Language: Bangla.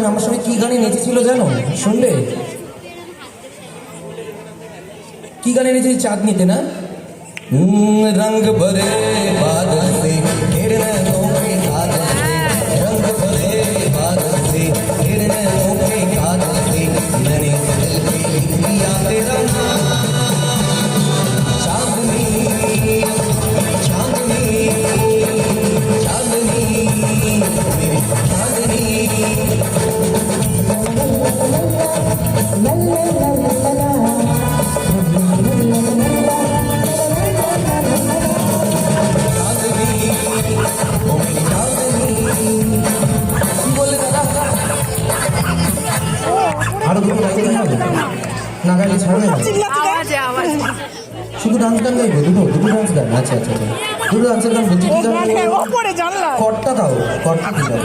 এতক্ষণ আমার সঙ্গে কি গানে নেচেছিল জানো? শুনবে? কি গানে নেচেছিল? চাঁদনিতে না? रंग भरे बादल से तेरे नैनों के काजल से, रंग भरे बादल से तेरे नैनों के काजल से, मैंने दिल पे लिख दिया तेरा नाम। चांदनी चांदनी चांदनी मेरी चांदनी। আরো দুটো গাইতে হবে না, গাইলে ছাড়বে না, শুধু ডান্স গান গাইবে? দুটো ডান্স গান? আচ্ছা আচ্ছা আচ্ছা, দুটো ডান্সের গান বলছি। কি গান? কর্তা দাও, কর্তা কি গান?